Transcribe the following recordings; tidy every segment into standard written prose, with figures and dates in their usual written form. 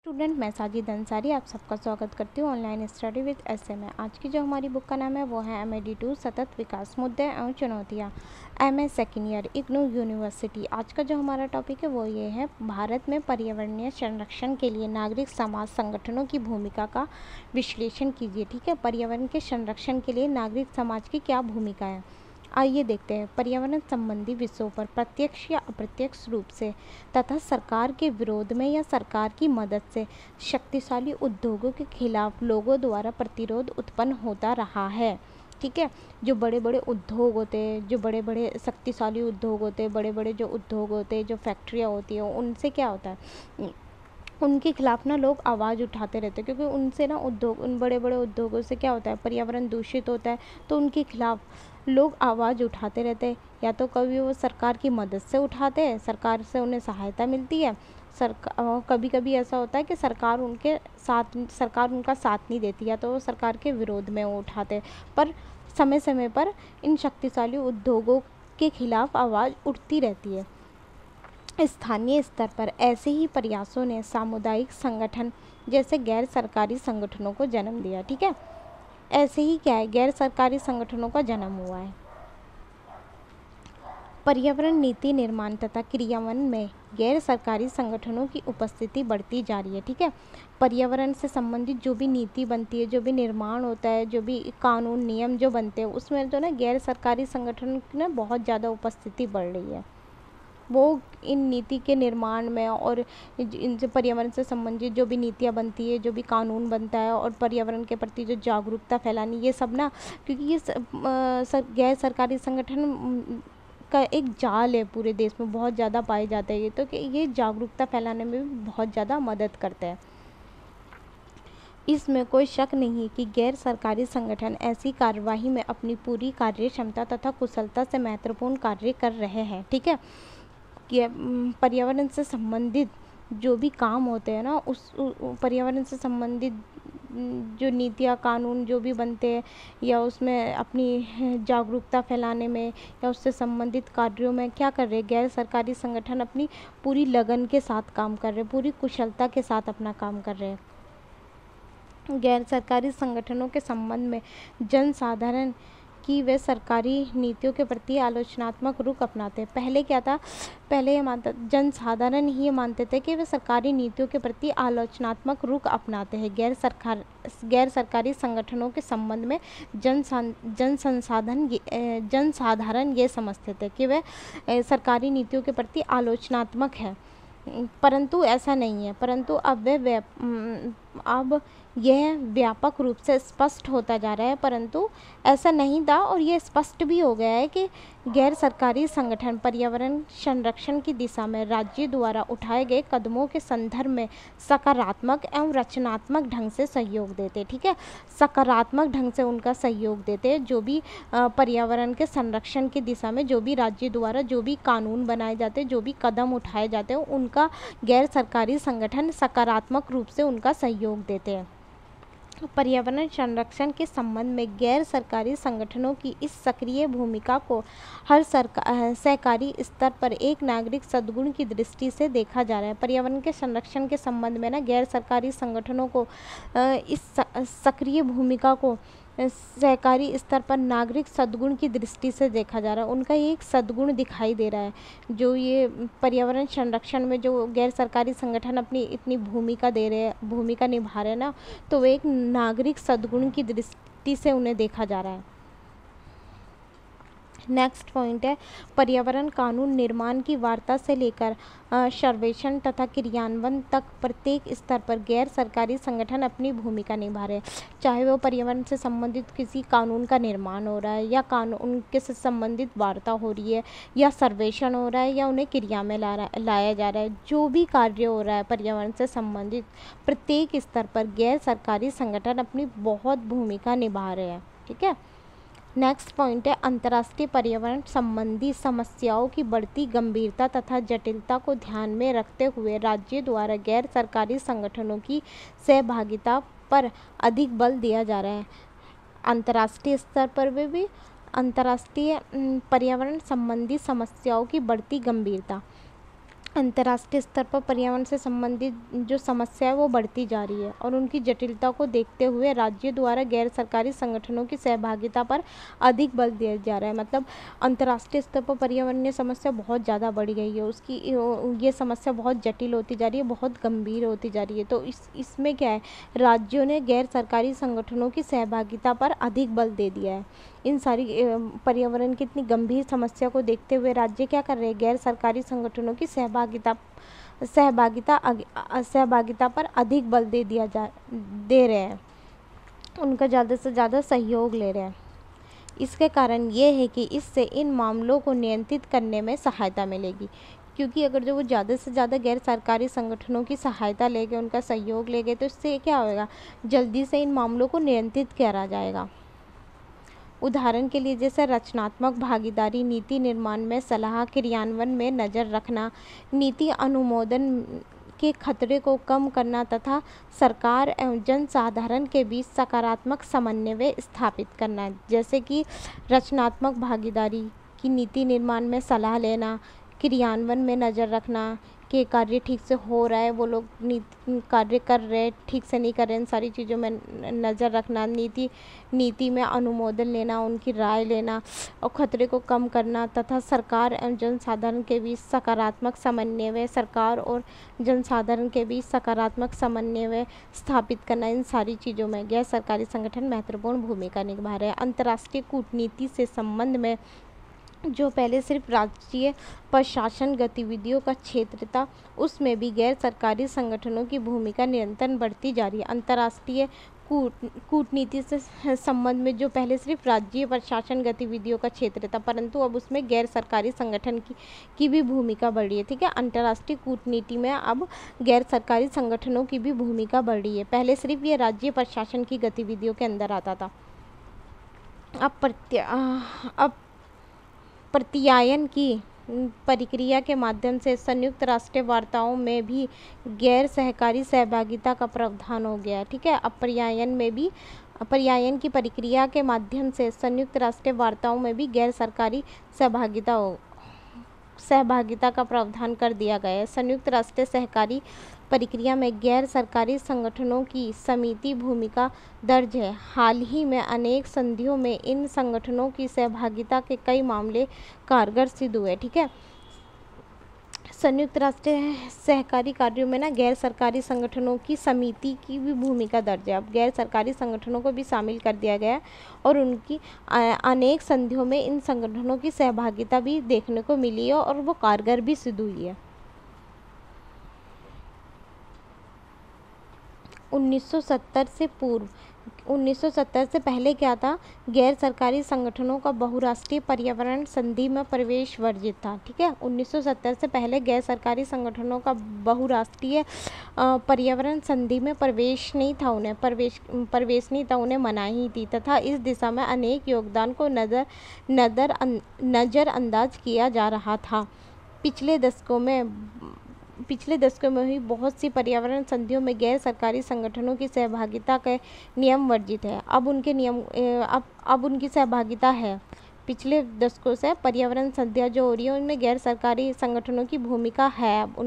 Student, मैं साजिद अंसारी आप सबका स्वागत करती हूँ ऑनलाइन स्टडी विद एसए में। आज की जो हमारी बुक का नाम है वो है MAD2 सतत विकास मुद्दे एवं चुनौतियाँ, MS second year, IGNOU university. आज का जो हमारा टॉपिक है वो ये है, भारत में पर्यावरणीय संरक्षण के लिए नागरिक समाज संगठनों की भूमिका का विश्लेषण कीजिए। ठीक है, पर्यावरण के संरक्षण के लिए नागरिक समाज की क्या भूमिका है, आइए देखते हैं। पर्यावरण संबंधी विषयों पर प्रत्यक्ष या अप्रत्यक्ष रूप से तथा सरकार के विरोध में या सरकार की मदद से शक्तिशाली उद्योगों के खिलाफ लोगों द्वारा प्रतिरोध उत्पन्न होता रहा है। ठीक है, जो बड़े बड़े उद्योग होते हैं, जो बड़े बड़े शक्तिशाली उद्योग होते हैं, बड़े बड़े जो उद्योग होते हैं, जो फैक्ट्रियाँ होती हैं, उनसे क्या होता है, उनके खिलाफ ना लोग आवाज़ उठाते रहते हैं, क्योंकि उनसे ना उन बड़े बड़े उद्योगों से क्या होता है, पर्यावरण दूषित होता है, तो उनके खिलाफ लोग आवाज़ उठाते रहते हैं। या तो कभी वो सरकार की मदद से उठाते हैं, सरकार से उन्हें सहायता मिलती है, कभी कभी ऐसा होता है कि सरकार उनका साथ नहीं देती, या तो वो सरकार के विरोध में वो उठाते हैं। पर समय समय पर इन शक्तिशाली उद्योगों के खिलाफ आवाज़ उठती रहती है। स्थानीय स्तर पर ऐसे ही प्रयासों ने सामुदायिक संगठन जैसे गैर सरकारी संगठनों को जन्म दिया। ठीक है, ऐसे ही क्या है, गैर सरकारी संगठनों का जन्म हुआ है। पर्यावरण नीति निर्माण तथा क्रियान्वयन में गैर सरकारी संगठनों की उपस्थिति बढ़ती जा रही है। ठीक है, पर्यावरण से संबंधित जो भी नीति बनती है, जो भी निर्माण होता है, जो भी कानून नियम जो बनते हैं, उसमें तो ना गैर सरकारी संगठन की ना बहुत ज़्यादा उपस्थिति बढ़ रही है। वो इन नीति के निर्माण में और इनसे पर्यावरण से संबंधित जो भी नीतियाँ बनती है, जो भी कानून बनता है, और पर्यावरण के प्रति जो जागरूकता फैलानी, ये सब ना, क्योंकि ये गैर सरकारी संगठन का एक जाल है, पूरे देश में बहुत ज़्यादा पाए जाते हैं, तो कि ये जागरूकता फैलाने में भी बहुत ज़्यादा मदद करते हैं। इसमें कोई शक नहीं कि गैर सरकारी संगठन ऐसी कार्यवाही में अपनी पूरी कार्य क्षमता तथा कुशलता से महत्वपूर्ण कार्य कर रहे हैं। ठीक है, कि पर्यावरण से संबंधित जो भी काम होते हैं ना, पर्यावरण से संबंधित जो नीतियाँ कानून जो भी बनते हैं, या उसमें अपनी जागरूकता फैलाने में या उससे संबंधित कार्यों में क्या कर रहे हैं, गैर सरकारी संगठन अपनी पूरी लगन के साथ काम कर रहे हैं, पूरी कुशलता के साथ अपना काम कर रहे हैं। गैर सरकारी संगठनों के संबंध में जनसाधारण कि वे सरकारी नीतियों के प्रति आलोचनात्मक रुख अपनाते हैं। पहले क्या था, पहले ये मानता, जनसाधारण ही ये मानते थे कि वे सरकारी नीतियों के प्रति आलोचनात्मक रुख अपनाते हैं। गैर सरकारी संगठनों के संबंध में जनसाधारण ये समझते थे कि वे सरकारी नीतियों के प्रति आलोचनात्मक है, परंतु ऐसा नहीं है। परंतु अब यह व्यापक रूप से स्पष्ट होता जा रहा है, परंतु ऐसा नहीं था, और ये स्पष्ट भी हो गया है कि गैर सरकारी संगठन पर्यावरण संरक्षण की दिशा में राज्य द्वारा उठाए गए कदमों के संदर्भ में सकारात्मक एवं रचनात्मक ढंग से सहयोग देते। ठीक है, सकारात्मक ढंग से उनका सहयोग देते, जो भी पर्यावरण के संरक्षण की दिशा में जो भी राज्य द्वारा जो भी कानून बनाए जाते, जो भी कदम उठाए जाते हैं, उनका गैर सरकारी संगठन सकारात्मक रूप से उनका सहयोग देते हैं। पर्यावरण संरक्षण के संबंध में गैर सरकारी संगठनों की इस सक्रिय भूमिका को हर सहकारी स्तर पर एक नागरिक सद्गुण की दृष्टि से देखा जा रहा है। पर्यावरण के संरक्षण के संबंध में ना गैर सरकारी संगठनों को इस सक्रिय भूमिका को सहकारी स्तर पर नागरिक सद्गुण की दृष्टि से देखा जा रहा है। उनका एक सद्गुण दिखाई दे रहा है, जो ये पर्यावरण संरक्षण में जो गैर सरकारी संगठन अपनी इतनी भूमिका दे रहे हैं, भूमिका निभा रहे हैं ना, तो वो एक नागरिक सद्गुण की दृष्टि से उन्हें देखा जा रहा है। नेक्स्ट पॉइंट है, पर्यावरण कानून निर्माण की वार्ता से लेकर सर्वेक्षण तथा क्रियान्वयन तक प्रत्येक स्तर पर गैर सरकारी संगठन अपनी भूमिका निभा रहे हैं। चाहे वो पर्यावरण से संबंधित किसी कानून का निर्माण हो रहा है, या कानून के से संबंधित वार्ता हो रही है, या सर्वेक्षण हो रहा है, या उन्हें क्रिया में लाया जा रहा है, जो भी कार्य हो रहा है पर्यावरण से संबंधित, प्रत्येक स्तर पर गैर सरकारी संगठन अपनी बहुत भूमिका निभा रहे हैं। ठीक है, नेक्स्ट पॉइंट है, अंतर्राष्ट्रीय पर्यावरण संबंधी समस्याओं की बढ़ती गंभीरता तथा जटिलता को ध्यान में रखते हुए राज्य द्वारा गैर सरकारी संगठनों की सहभागिता पर अधिक बल दिया जा रहा है। अंतर्राष्ट्रीय स्तर पर भी अंतर्राष्ट्रीय पर्यावरण संबंधी समस्याओं की बढ़ती गंभीरता, अंतर्राष्ट्रीय स्तर पर पर्यावरण से संबंधित जो समस्या है वो बढ़ती जा रही है और उनकी जटिलता को देखते हुए राज्य द्वारा गैर सरकारी संगठनों की सहभागिता पर अधिक बल दिया जा रहा है। मतलब अंतर्राष्ट्रीय स्तर पर पर्यावरणीय समस्या बहुत ज़्यादा बढ़ गई है, उसकी ये समस्या बहुत जटिल होती जा रही है, बहुत गंभीर होती जा रही है। तो इसमें क्या है, राज्यों ने गैर सरकारी संगठनों की सहभागिता पर अधिक बल दे दिया है। इन सारी पर्यावरण की इतनी गंभीर समस्या को देखते हुए राज्य क्या कर रहे हैं, गैर सरकारी संगठनों की सहभागिता पर अधिक बल दे रहे हैं, उनका ज़्यादा से ज़्यादा सहयोग ले रहे हैं। इसके कारण ये है कि इससे इन मामलों को नियंत्रित करने में सहायता मिलेगी, क्योंकि अगर जो वो ज़्यादा से ज़्यादा गैर सरकारी संगठनों की सहायता लेंगे, उनका सहयोग लेंगे, तो इससे क्या होगा, जल्दी से इन मामलों को नियंत्रित करा जाएगा। उदाहरण के लिए जैसे रचनात्मक भागीदारी, नीति निर्माण में सलाह, क्रियान्वयन में नज़र रखना, नीति अनुमोदन के खतरे को कम करना तथा सरकार एवं जनसाधारण के बीच सकारात्मक समन्वय स्थापित करना। जैसे कि रचनात्मक भागीदारी की, नीति निर्माण में सलाह लेना, क्रियान्वयन में नज़र रखना कि कार्य ठीक से हो रहा है, वो लोग कार्य कर रहे हैं, ठीक से नहीं कर रहे हैं, इन सारी चीज़ों में नज़र रखना, नीति में अनुमोदन लेना, उनकी राय लेना और खतरे को कम करना तथा सरकार एवं जनसाधारण के बीच सकारात्मक समन्वय, सरकार और जनसाधारण के बीच सकारात्मक समन्वय स्थापित करना। इन सारी चीज़ों में गैर सरकारी संगठन महत्वपूर्ण भूमिका निभा रहे हैं। अंतर्राष्ट्रीय कूटनीति से संबंध में जो पहले सिर्फ राज्य प्रशासन गतिविधियों का क्षेत्र था, उसमें भी गैर सरकारी संगठनों की भूमिका निरंतर बढ़ती जा रही है। अंतर्राष्ट्रीय कूटनीति से संबंध में जो पहले सिर्फ राज्य प्रशासन गतिविधियों का क्षेत्र था, परंतु अब उसमें गैर सरकारी संगठन की भी भूमिका बढ़ रही है। ठीक है, अंतर्राष्ट्रीय कूटनीति में अब गैर सरकारी संगठनों की भी भूमिका बढ़ रही है। पहले सिर्फ ये राज्य प्रशासन की गतिविधियों के अंदर आता था। अब प्रत्यायन की प्रक्रिया के माध्यम से संयुक्त राष्ट्र वार्ताओं में भी गैर सहकारी सहभागिता का प्रावधान हो गया है। ठीक है, अब प्रत्यायन की प्रक्रिया के माध्यम से संयुक्त राष्ट्र वार्ताओं में भी गैर सरकारी सहभागिता का प्रावधान कर दिया गया है। संयुक्त राष्ट्र सहकारी प्रक्रिया में गैर सरकारी संगठनों की समिति भूमिका दर्ज है। हाल ही में अनेक संधियों में इन संगठनों की सहभागिता के कई मामले कारगर सिद्ध हुए। ठीक है, संयुक्त राष्ट्र सहकारी कार्यों में ना गैर सरकारी संगठनों की समिति की भी भूमिका दर्ज है। अब गैर सरकारी संगठनों को भी शामिल कर दिया गया है और उनकी अनेक संधियों में इन संगठनों की सहभागिता भी देखने को मिली है और वो कारगर भी सिद्ध हुई है। 1970 से पहले क्या था, गैर सरकारी संगठनों का बहुराष्ट्रीय पर्यावरण संधि में प्रवेश वर्जित था। ठीक है, 1970 से पहले गैर सरकारी संगठनों का बहुराष्ट्रीय पर्यावरण संधि में प्रवेश नहीं था, उन्हें मनाही थी तथा इस दिशा में अनेक योगदान को नज़रअंदाज किया जा रहा था। पिछले दशकों में हुई बहुत सी पर्यावरण संधियों में गैर सरकारी संगठनों की सहभागिता के नियम वर्जित है। अब उनकी सहभागिता है। पिछले दशकों से पर्यावरण संधियाँ जो हो रही हैं उनमें गैर सरकारी संगठनों की भूमिका है। अब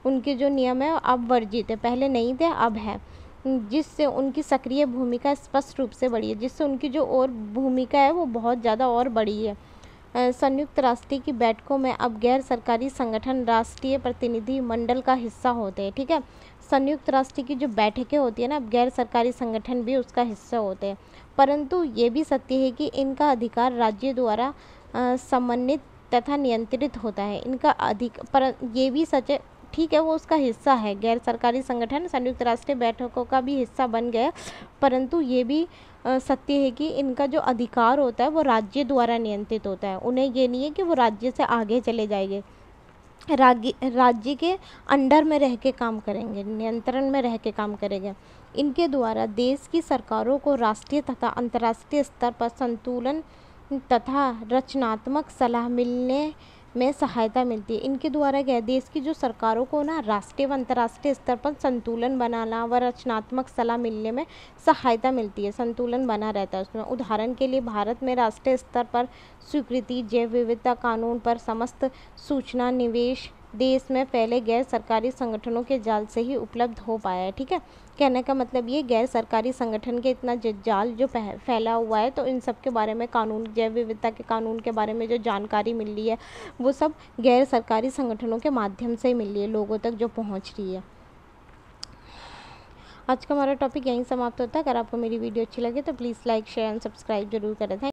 उनके जो नियम है अब वर्जित है, पहले नहीं थे, अब है, जिससे उनकी सक्रिय भूमिका स्पष्ट रूप से बढ़ी है, जिससे उनकी जो और भूमिका है वो बहुत ज़्यादा और बढ़ी है। संयुक्त राष्ट्र की बैठकों में अब गैर सरकारी संगठन राष्ट्रीय प्रतिनिधि मंडल का हिस्सा होते हैं। ठीक है, संयुक्त राष्ट्र की जो बैठकें होती है ना, अब गैर सरकारी संगठन भी उसका हिस्सा होते हैं, परंतु ये भी सत्य है कि इनका अधिकार राज्य द्वारा समन्वित तथा नियंत्रित होता है। पर ये भी सच है, ठीक है, वो उसका हिस्सा है, गैर सरकारी संगठन संयुक्त राष्ट्र बैठकों का भी हिस्सा बन गया, परंतु ये भी सत्य है कि इनका जो अधिकार होता है वो राज्य द्वारा नियंत्रित होता है। उन्हें ये नहीं है कि वो राज्य से आगे चले जाएंगे, राज्य के अंडर में रह के काम करेंगे, नियंत्रण में रह के काम करेंगे। इनके द्वारा देश की सरकारों को राष्ट्रीय तथा अंतर्राष्ट्रीय स्तर पर संतुलन तथा रचनात्मक सलाह मिलने में सहायता मिलती है। इनके द्वारा क्या है, देश की जो सरकारों को ना राष्ट्रीय व अंतर्राष्ट्रीय स्तर पर संतुलन बनाना व रचनात्मक सलाह मिलने में सहायता मिलती है, संतुलन बना रहता है उसमें। उदाहरण के लिए भारत में राष्ट्रीय स्तर पर स्वीकृति जैव विविधता कानून पर समस्त सूचना, निवेश, देश में फैले गैर सरकारी संगठनों के जाल से ही उपलब्ध हो पाया है। ठीक है, कहने का मतलब ये गैर सरकारी संगठन के इतना जाल जो फैला हुआ है, तो इन सब के बारे में कानून, जैव विविधता के कानून के बारे में जो जानकारी मिल रही है वो सब गैर सरकारी संगठनों के माध्यम से ही मिल रही है, लोगों तक जो पहुंच रही है। आज का हमारा टॉपिक यहीं समाप्त होता है। अगर आपको मेरी वीडियो अच्छी लगे तो please like, share and subscribe जरूर करें।